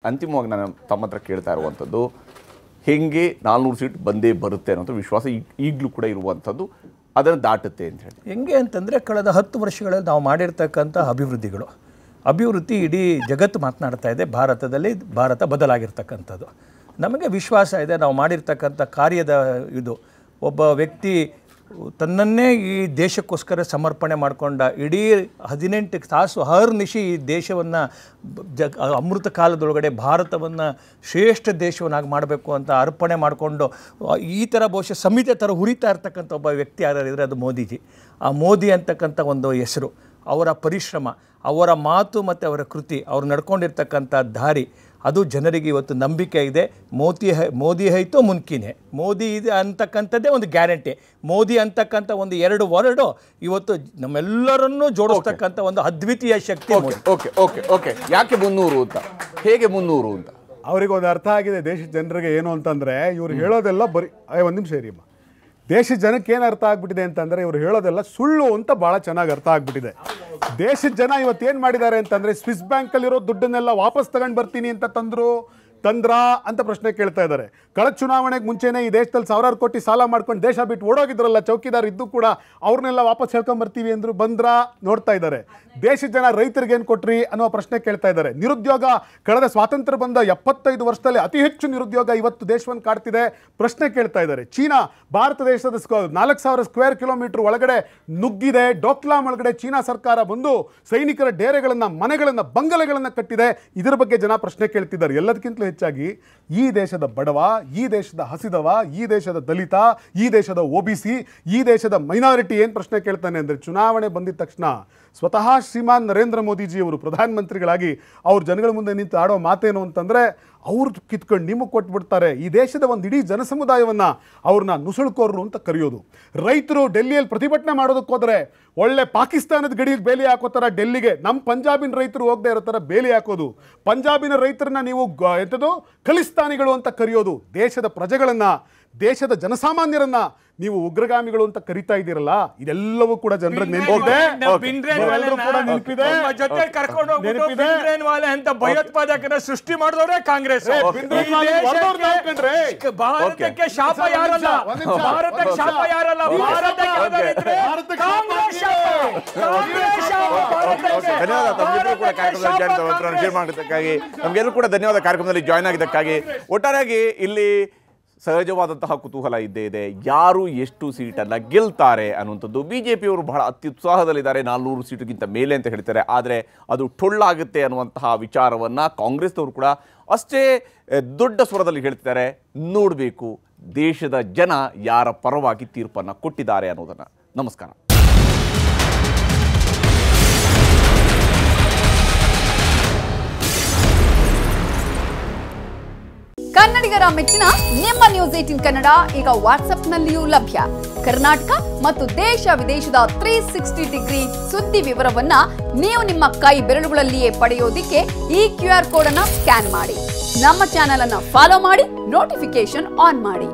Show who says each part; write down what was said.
Speaker 1: ಅಂತಿಮವಾಗಿ ನಾನು ತಮ್ಮ ಹತ್ರ ಕೇಳ್ತಾ ಇರುವಂಥದ್ದು, ಹೆಂಗೆ 400 ಸೀಟ್ ಬಂದೇ ಬರುತ್ತೆ ಅನ್ನೋಂಥ ವಿಶ್ವಾಸ ಈಗಲೂ ಕೂಡ ಇರುವಂಥದ್ದು, ಅದನ್ನು ದಾಟುತ್ತೆ ಅಂತ ಹೇಳಿ.
Speaker 2: ಹೆಂಗೆ ಅಂತಂದರೆ ಕಳೆದ 10 ವರ್ಷಗಳಲ್ಲಿ ನಾವು ಮಾಡಿರ್ತಕ್ಕಂಥ ಅಭಿವೃದ್ಧಿ ಇಡೀ ಜಗತ್ತು ಮಾತನಾಡ್ತಾ ಇದೆ. ಭಾರತ ಬದಲಾಗಿರ್ತಕ್ಕಂಥದ್ದು ನಮಗೆ ವಿಶ್ವಾಸ ಇದೆ. ನಾವು ಮಾಡಿರ್ತಕ್ಕಂಥ ಕಾರ್ಯದ ಇದು ಒಬ್ಬ ವ್ಯಕ್ತಿ ತನ್ನನ್ನೇ ಈ ದೇಶಕ್ಕೋಸ್ಕರ ಸಮರ್ಪಣೆ ಮಾಡಿಕೊಂಡ, ಇಡೀ 18 ತಾಸು ಹರ್ನಿಶಿ ಈ ದೇಶವನ್ನು ಅಮೃತ ಕಾಲದೊಳಗಡೆ ಭಾರತವನ್ನು ಶ್ರೇಷ್ಠ ದೇಶವನ್ನಾಗಿ ಮಾಡಬೇಕು ಅಂತ ಅರ್ಪಣೆ ಮಾಡಿಕೊಂಡು ಈ ಥರ ಬಹುಶಃ ಸಮಿತಿ ಥರ ಹುರಿತಾ ಇರ್ತಕ್ಕಂಥ ಒಬ್ಬ ವ್ಯಕ್ತಿ ಯಾರಿದ್ರೆ ಅದು ಮೋದಿಜಿ. ಆ ಮೋದಿ ಅಂತಕ್ಕಂಥ ಒಂದು ಹೆಸರು, ಅವರ ಪರಿಶ್ರಮ, ಅವರ ಮಾತು ಮತ್ತು ಅವರ ಕೃತಿ, ಅವ್ರು ನಡ್ಕೊಂಡಿರ್ತಕ್ಕಂಥ ದಾರಿ, ಅದು ಜನರಿಗೆ ಇವತ್ತು ನಂಬಿಕೆ ಇದೆ. ಮೋದಿ ಹೈತೋ ಮುನ್ಕಿನೇ, ಮೋದಿ ಇದೆ ಅಂತಕ್ಕಂಥದ್ದೇ ಒಂದು ಗ್ಯಾರಂಟಿ. ಮೋದಿ ಅಂತಕ್ಕಂಥ ಒಂದು 2 ವರ್ಡು ಇವತ್ತು ನಮ್ಮೆಲ್ಲರನ್ನೂ ಜೋಡಿಸ್ತಕ್ಕಂಥ ಒಂದು ಅದ್ವಿತೀಯ ಶಕ್ತಿ.
Speaker 1: ಓಕೆ ಓಕೆ ಓಕೆ ಯಾಕೆ 300 ಅಂತ, ಹೇಗೆ 300 ಅಂತ
Speaker 3: ಅವ್ರಿಗೆ ಒಂದು ಅರ್ಥ ಆಗಿದೆ ದೇಶದ ಜನರಿಗೆ. ಏನು ಅಂತಂದರೆ ಇವ್ರು ಹೇಳೋದೆಲ್ಲ ಬರೀ ಒಂದು ನಿಮಿಷ ಇರಿಯಮ್ಮ, ದೇಶದ ಜನಕ್ಕೆ ಏನು ಅರ್ಥ ಆಗ್ಬಿಟ್ಟಿದೆ ಅಂತಂದರೆ ಇವ್ರು ಹೇಳೋದೆಲ್ಲ ಸುಳ್ಳು ಅಂತ ಭಾಳ ಚೆನ್ನಾಗಿ ಅರ್ಥ ಆಗ್ಬಿಟ್ಟಿದೆ. ದೇಶದ ಜನ ಇವತ್ತೇನು ಮಾಡಿದ್ದಾರೆ ಅಂತಂದರೆ ಸ್ವಿಸ್ ಬ್ಯಾಂಕಲ್ಲಿರೋ ದುಡ್ಡನ್ನೆಲ್ಲ ವಾಪಸ್ ತಗೊಂಡು ಬರ್ತೀನಿ ಅಂತ ತಂದ್ರಾ ಅಂತ ಪ್ರಶ್ನೆ ಕೇಳ್ತಾ ಇದ್ದಾರೆ. ಕಳೆದ ಚುನಾವಣೆಗೆ ಮುಂಚೆನೇ ಈ ದೇಶದಲ್ಲಿ 1000 ಕೋಟಿ ಸಾಲ ಮಾಡ್ಕೊಂಡು ದೇಶ ಬಿಟ್ಟು ಓಡೋಗಿದ್ರಲ್ಲ ಚೌಕಿದಾರ್ ಇದ್ದು ಕೂಡ, ಅವ್ರನ್ನೆಲ್ಲ ವಾಪಸ್ ಹೇಳ್ಕೊಂಬರ್ತೀವಿ ಅಂದರು, ಬಂದ್ರಾ ನೋಡ್ತಾ ಇದ್ದಾರೆ. ದೇಶದ ಜನ ರೈತರಿಗೆ ಏನು ಕೊಟ್ರಿ ಅನ್ನೋ ಪ್ರಶ್ನೆ ಕೇಳ್ತಾ ಇದ್ದಾರೆ. ನಿರುದ್ಯೋಗ ಕಳೆದ ಸ್ವಾತಂತ್ರ್ಯ ಬಂದ 75 ವರ್ಷದಲ್ಲಿ ಅತಿ ಹೆಚ್ಚು ನಿರುದ್ಯೋಗ ಇವತ್ತು ದೇಶವನ್ನು ಕಾಡ್ತಿದೆ, ಪ್ರಶ್ನೆ ಕೇಳ್ತಾ ಇದ್ದಾರೆ. ಚೀನಾ ಭಾರತ ದೇಶದ 4000 ಸ್ಕ್ವೇರ್ ಕಿಲೋಮೀಟರ್ ಒಳಗಡೆ ನುಗ್ಗಿದೆ. ಡೋಕ್ಲಾಮ್ ಒಳಗಡೆ ಚೀನಾ ಸರ್ಕಾರ ಬಂದು ಸೈನಿಕರ ಡೇರೆಗಳನ್ನು, ಮನೆಗಳನ್ನು, ಬಂಗಲೆಗಳನ್ನು ಕಟ್ಟಿದೆ. ಇದರ ಬಗ್ಗೆ ಜನ ಪ್ರಶ್ನೆ ಕೇಳ್ತಿದ್ದಾರೆ. ಎಲ್ಲದಕ್ಕಿಂತಲೂ ಹೆಚ್ಚಾಗಿ ಈ ದೇಶದ ಬಡವ, ಈ ದೇಶದ ಹಸಿದವ, ಈ ದೇಶದ ದಲಿತ, ಈ ದೇಶದ OBC, ಈ ದೇಶದ ಮೈನಾರಿಟಿ ಏನು ಪ್ರಶ್ನೆ ಕೇಳ್ತಾನೆ ಅಂದರೆ, ಚುನಾವಣೆ ಬಂದಿದ ತಕ್ಷಣ ಸ್ವತಃ ಶ್ರೀಮಾನ್ ನರೇಂದ್ರ ಮೋದಿಜಿಯವರು ಪ್ರಧಾನಮಂತ್ರಿಗಳಾಗಿ ಅವ್ರ ಜನಗಳ ಮುಂದೆ ನಿಂತು ಆಡೋ ಮಾತೇನು ಅಂತಂದರೆ, ಅವ್ರು ಕಿತ್ಕೊಂಡು ನಿಮಗೆ ಕೊಟ್ಬಿಡ್ತಾರೆ. ಈ ದೇಶದ ಒಂದು ಇಡೀ ಜನಸಮುದಾಯವನ್ನು ಅವ್ರನ್ನ ನುಸುಳುಕೋರ್ರು ಅಂತ ಕರೆಯೋದು. ರೈತರು ಡೆಲ್ಲಿಯಲ್ಲಿ ಪ್ರತಿಭಟನೆ ಮಾಡೋದಕ್ಕೆ ಹೋದರೆ ಒಳ್ಳೆ ಪಾಕಿಸ್ತಾನದ ಗಡಿಗೆ ಬೇಲಿ ಹಾಕೋ ಥರ ಡೆಲ್ಲಿಗೆ ನಮ್ಮ ಪಂಜಾಬಿನ ರೈತರು ಹೋಗದೆ ಇರೋ ಥರ ಬೇಲಿ ಹಾಕೋದು. ಪಂಜಾಬಿನ ರೈತರನ್ನ ನೀವು ಎಂಥದ್ದು ಖಲಿಸ್ತಾನಿಗಳು ಅಂತ ಕರೆಯೋದು. ದೇಶದ ಪ್ರಜೆಗಳನ್ನು, ದೇಶದ ಜನಸಾಮಾನ್ಯರನ್ನ ನೀವು ಉಗ್ರಗಾಮಿಗಳು ಅಂತ ಕರಿತಾ ಇದ್ದೀರಲ್ಲ, ಇದೆಲ್ಲವೂ ಕೂಡ ಜನರಿಗೆ ನೆನಪಿದೆ.
Speaker 2: ಭಯೋತ್ಪಾದಕರ ಸೃಷ್ಟಿ ಮಾಡಿದವರೇ ಕಾಂಗ್ರೆಸ್. ಭಾರತಕ್ಕೆ ಶಾಪ ಯಾರಲ್ಲ, ಭಾರತಕ್ಕೆ ಶಾಪ ಯಾರಲ್ಲ,
Speaker 1: ನಮಗೆಲ್ಲರೂ ಕೂಡ ಧನ್ಯವಾದ ಕಾರ್ಯಕ್ರಮದಲ್ಲಿ ಜಾಯ್ನ್ ಆಗಿದ್ದಕ್ಕಾಗಿ. ಒಟ್ಟಾರೆಯಾಗಿ ಇಲ್ಲಿ ಸಹಜವಾದಂತಹ ಕುತೂಹಲ ಇದ್ದೇ ಇದೆ, ಯಾರು ಎಷ್ಟು ಸೀಟನ್ನು ಗೆಲ್ತಾರೆ ಅನ್ನುವಂಥದ್ದು. BJPಯವರು ಬಹಳ ಅತ್ಯುತ್ಸಾಹದಲ್ಲಿದ್ದಾರೆ, 400 ಸೀಟುಗಿಂತ ಮೇಲೆ ಅಂತ ಹೇಳ್ತಾರೆ. ಆದರೆ ಅದು ಟೊಳ್ಳಾಗುತ್ತೆ ಅನ್ನುವಂತಹ ವಿಚಾರವನ್ನು ಕಾಂಗ್ರೆಸ್ನವರು ಕೂಡ ಅಷ್ಟೇ ದೊಡ್ಡ ಸ್ವರದಲ್ಲಿ ಹೇಳ್ತಿದ್ದಾರೆ. ನೋಡಬೇಕು ದೇಶದ ಜನ ಯಾರ ಪರವಾಗಿ ತೀರ್ಪನ್ನು ಕೊಟ್ಟಿದ್ದಾರೆ ಅನ್ನೋದನ್ನು. ನಮಸ್ಕಾರ.
Speaker 4: ಕನ್ನಡಿಗರ ಮೆಚ್ಚಿನ ನಿಮ್ಮ ನ್ಯೂಸ್ 18 ಕನ್ನಡ ಈಗ ವಾಟ್ಸ್ಆಪ್ನಲ್ಲಿಯೂ ಲಭ್ಯ. ಕರ್ನಾಟಕ ಮತ್ತು ದೇಶ ವಿದೇಶದ 360 ಡಿಗ್ರಿ ಸುದ್ದಿ ವಿವರವನ್ನ ನೀವು ನಿಮ್ಮ ಕೈ ಬೆರಳುಗಳಲ್ಲಿಯೇ ಪಡೆಯೋದಿಕ್ಕೆ ಈ QR ಕೋಡ್ ಅನ್ನು ಸ್ಕ್ಯಾನ್ ಮಾಡಿ. ನಮ್ಮ ಚಾನೆಲ್ ಅನ್ನು ಫಾಲೋ ಮಾಡಿ, ನೋಟಿಫಿಕೇಶನ್ ಆನ್ ಮಾಡಿ.